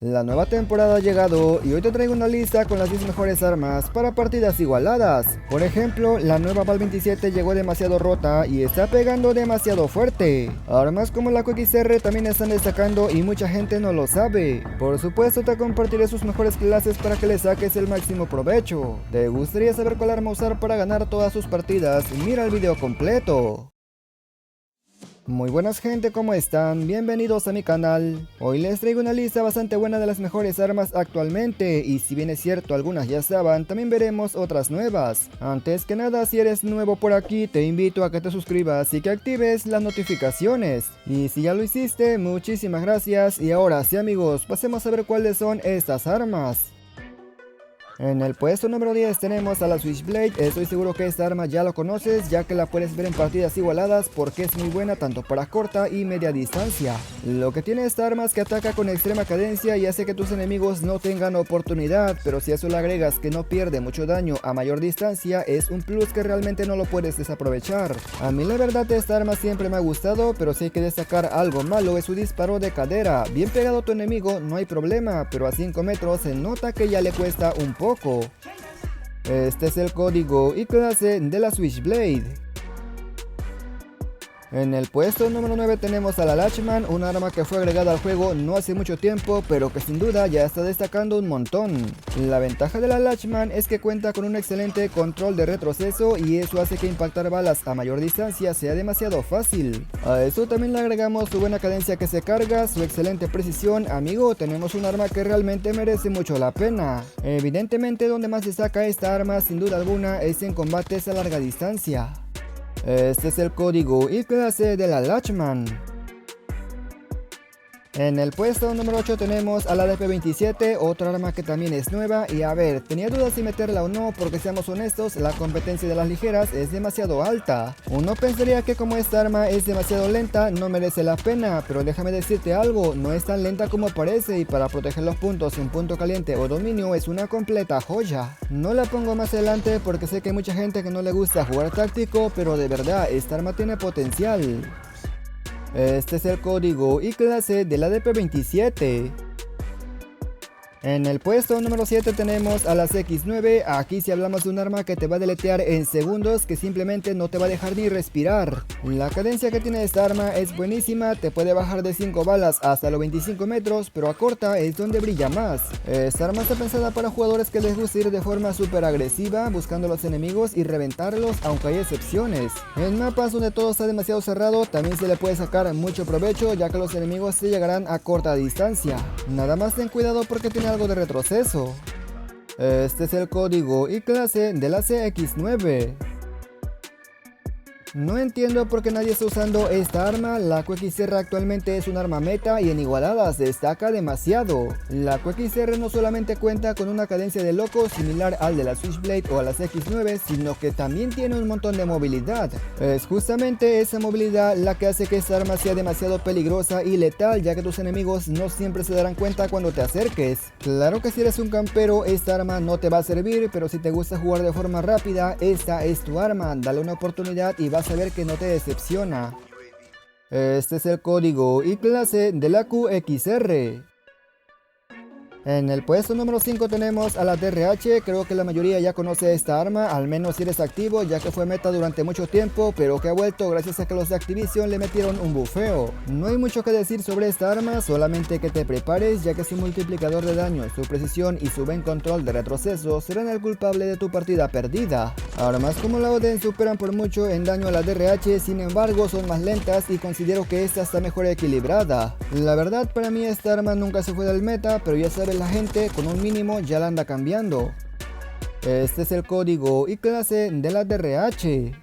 La nueva temporada ha llegado y hoy te traigo una lista con las 10 mejores armas para partidas igualadas. Por ejemplo, la nueva Val 27 llegó demasiado rota y está pegando demasiado fuerte. Armas como la QXR también están destacando y mucha gente no lo sabe. Por supuesto te compartiré sus mejores clases para que le saques el máximo provecho. ¿Te gustaría saber cuál arma usar para ganar todas sus partidas? Mira el video completo. Muy buenas gente, ¿cómo están? Bienvenidos a mi canal. Hoy les traigo una lista bastante buena de las mejores armas actualmente y si bien es cierto algunas ya estaban, también veremos otras nuevas. Antes que nada, si eres nuevo por aquí, te invito a que te suscribas y que actives las notificaciones. Y si ya lo hiciste, muchísimas gracias y ahora sí amigos, pasemos a ver cuáles son estas armas. En el puesto número 10 tenemos a la Switchblade. Estoy seguro que esta arma ya lo conoces, ya que la puedes ver en partidas igualadas porque es muy buena tanto para corta y media distancia. Lo que tiene esta arma es que ataca con extrema cadencia y hace que tus enemigos no tengan oportunidad, pero si a eso le agregas que no pierde mucho daño a mayor distancia, es un plus que realmente no lo puedes desaprovechar. A mí la verdad esta arma siempre me ha gustado, pero si hay que destacar algo malo es su disparo de cadera. Bien pegado a tu enemigo no hay problema, pero a 5 metros se nota que ya le cuesta un poco. Este es el código y clase de la Switchblade. En el puesto número 9 tenemos a la Lachmann, una arma que fue agregada al juego no hace mucho tiempo, pero que sin duda ya está destacando un montón. La ventaja de la Lachmann es que cuenta con un excelente control de retroceso y eso hace que impactar balas a mayor distancia sea demasiado fácil. A eso también le agregamos su buena cadencia que se carga, su excelente precisión. Amigo, tenemos un arma que realmente merece mucho la pena. Evidentemente donde más destaca esta arma sin duda alguna es en combates a larga distancia. Este es el código y clase de la Lachmann. En el puesto número 8 tenemos a la DP27, otra arma que también es nueva y a ver, tenía dudas si meterla o no porque seamos honestos, la competencia de las ligeras es demasiado alta. Uno pensaría que como esta arma es demasiado lenta no merece la pena, pero déjame decirte algo, no es tan lenta como parece y para proteger los puntos en punto caliente o dominio es una completa joya. No la pongo más adelante porque sé que hay mucha gente que no le gusta jugar táctico, pero de verdad esta arma tiene potencial. Este es el código y clase de la DP27. En el puesto número 7 tenemos a la CX9, aquí si hablamos de un arma que te va a deletear en segundos, que simplemente no te va a dejar ni respirar. La cadencia que tiene esta arma es buenísima, te puede bajar de 5 balas hasta los 25 metros, pero a corta es donde brilla más. Esta arma está pensada para jugadores que les gusta ir de forma súper agresiva, buscando a los enemigos y reventarlos, aunque hay excepciones. En mapas donde todo está demasiado cerrado, también se le puede sacar mucho provecho, ya que los enemigos te llegarán a corta distancia. Nada más ten cuidado porque tiene algo de retroceso. Este es el código y clase de la CX9. No entiendo por qué nadie está usando esta arma, la QXR actualmente es un arma meta y en igualadas destaca demasiado. La QXR no solamente cuenta con una cadencia de loco similar al de la Switchblade o a la CX9, sino que también tiene un montón de movilidad. Es justamente esa movilidad la que hace que esta arma sea demasiado peligrosa y letal, ya que tus enemigos no siempre se darán cuenta cuando te acerques. Claro que si eres un campero esta arma no te va a servir, pero si te gusta jugar de forma rápida, esta es tu arma, dale una oportunidad y vas a ver que no te decepciona. Este es el código y clase de la QXR. En el puesto número 5 tenemos a la DRH, creo que la mayoría ya conoce esta arma, al menos si eres activo, ya que fue meta durante mucho tiempo, pero que ha vuelto gracias a que los de Activision le metieron un bufeo. No hay mucho que decir sobre esta arma, solamente que te prepares, ya que su multiplicador de daño, su precisión y su buen control de retroceso serán el culpable de tu partida perdida. Armas como la Oden superan por mucho en daño a la DRH, sin embargo son más lentas y considero que esta está mejor equilibrada. La verdad para mí esta arma nunca se fue del meta, pero ya sabes la gente con un mínimo ya la anda cambiando. Este es el código y clase de la DRH.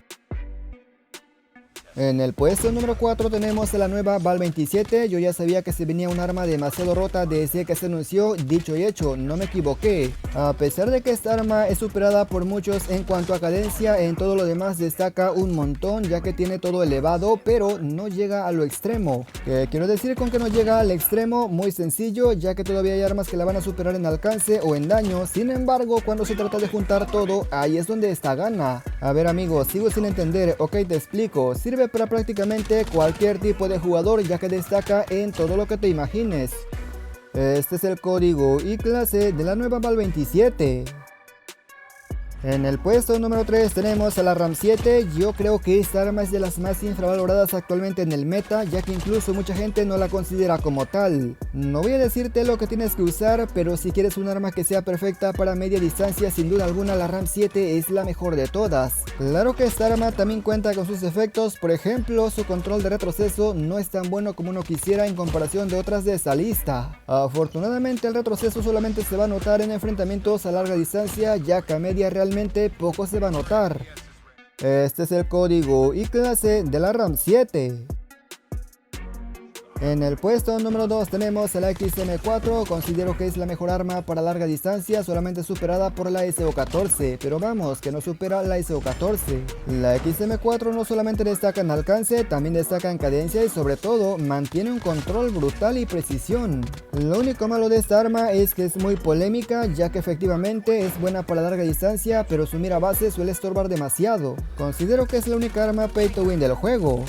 En el puesto número 4 tenemos a la nueva Val 27, yo ya sabía que se venía un arma demasiado rota desde que se anunció, dicho y hecho, no me equivoqué. A pesar de que esta arma es superada por muchos en cuanto a cadencia, en todo lo demás destaca un montón ya que tiene todo elevado, pero no llega a lo extremo. ¿Qué quiero decir con que no llega al extremo? Muy sencillo, ya que todavía hay armas que la van a superar en alcance o en daño, sin embargo cuando se trata de juntar todo, ahí es donde esta gana. A ver amigos, sigo sin entender, ok te explico, sirve para prácticamente cualquier tipo de jugador ya que destaca en todo lo que te imagines. Este es el código y clase de la nueva Val 27. En el puesto número 3 tenemos a la RAM 7. Yo creo que esta arma es de las más infravaloradas actualmente en el meta, ya que incluso mucha gente no la considera como tal. No voy a decirte lo que tienes que usar, pero si quieres un arma que sea perfecta para media distancia, sin duda alguna la RAM 7 es la mejor de todas. Claro que esta arma también cuenta con sus efectos, por ejemplo, su control de retroceso no es tan bueno como uno quisiera en comparación de otras de esta lista. Afortunadamente el retroceso solamente se va a notar en enfrentamientos a larga distancia, ya que a media realmente poco se va a notar. Este es el código y clase de la RAM 7. En el puesto número 2 tenemos la XM4, considero que es la mejor arma para larga distancia, solamente superada por la SO14, pero vamos, que no supera la SO14. La XM4 no solamente destaca en alcance, también destaca en cadencia y sobre todo mantiene un control brutal y precisión. Lo único malo de esta arma es que es muy polémica, ya que efectivamente es buena para larga distancia, pero su mira base suele estorbar demasiado. Considero que es la única arma pay to win del juego.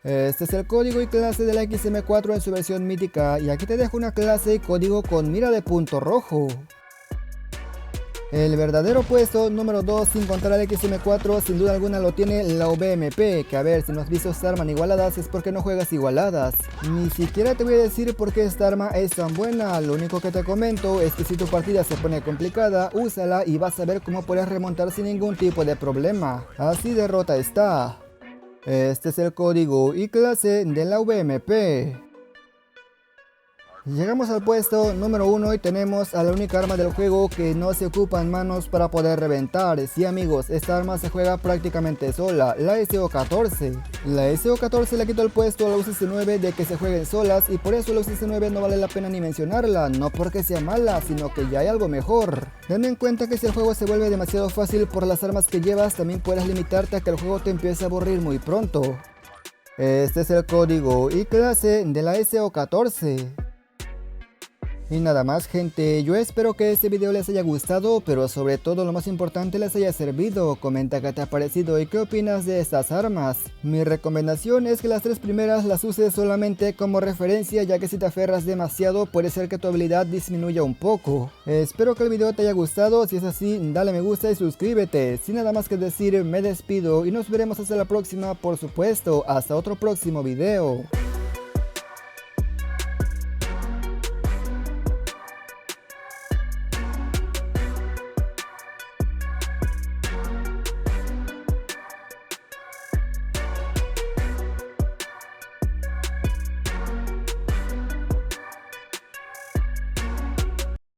Este es el código y clase de la XM4 en su versión mítica, y aquí te dejo una clase y código con mira de punto rojo. El verdadero puesto número 2 sin contar al XM4 sin duda alguna lo tiene la VMP, que a ver, si no has visto esta arma en igualadas es porque no juegas igualadas. Ni siquiera te voy a decir por qué esta arma es tan buena, lo único que te comento es que si tu partida se pone complicada, úsala y vas a ver cómo puedes remontar sin ningún tipo de problema. Así de rota está. Este es el código y clase de la VMP. Llegamos al puesto número 1 y tenemos a la única arma del juego que no se ocupa en manos para poder reventar. Sí amigos, esta arma se juega prácticamente sola, la SO14. La SO14 le quitó el puesto a la UCC9 de que se jueguen solas y por eso la UCC9 no vale la pena ni mencionarla, no porque sea mala, sino que ya hay algo mejor. Ten en cuenta que si el juego se vuelve demasiado fácil por las armas que llevas, también puedes limitarte a que el juego te empiece a aburrir muy pronto. Este es el código y clase de la SO14. Y nada más gente, yo espero que este video les haya gustado, pero sobre todo lo más importante les haya servido. Comenta qué te ha parecido y qué opinas de estas armas. Mi recomendación es que las 3 primeras las uses solamente como referencia, ya que si te aferras demasiado puede ser que tu habilidad disminuya un poco. Espero que el video te haya gustado, si es así dale me gusta y suscríbete. Sin nada más que decir me despido y nos veremos hasta la próxima, por supuesto, hasta otro próximo video.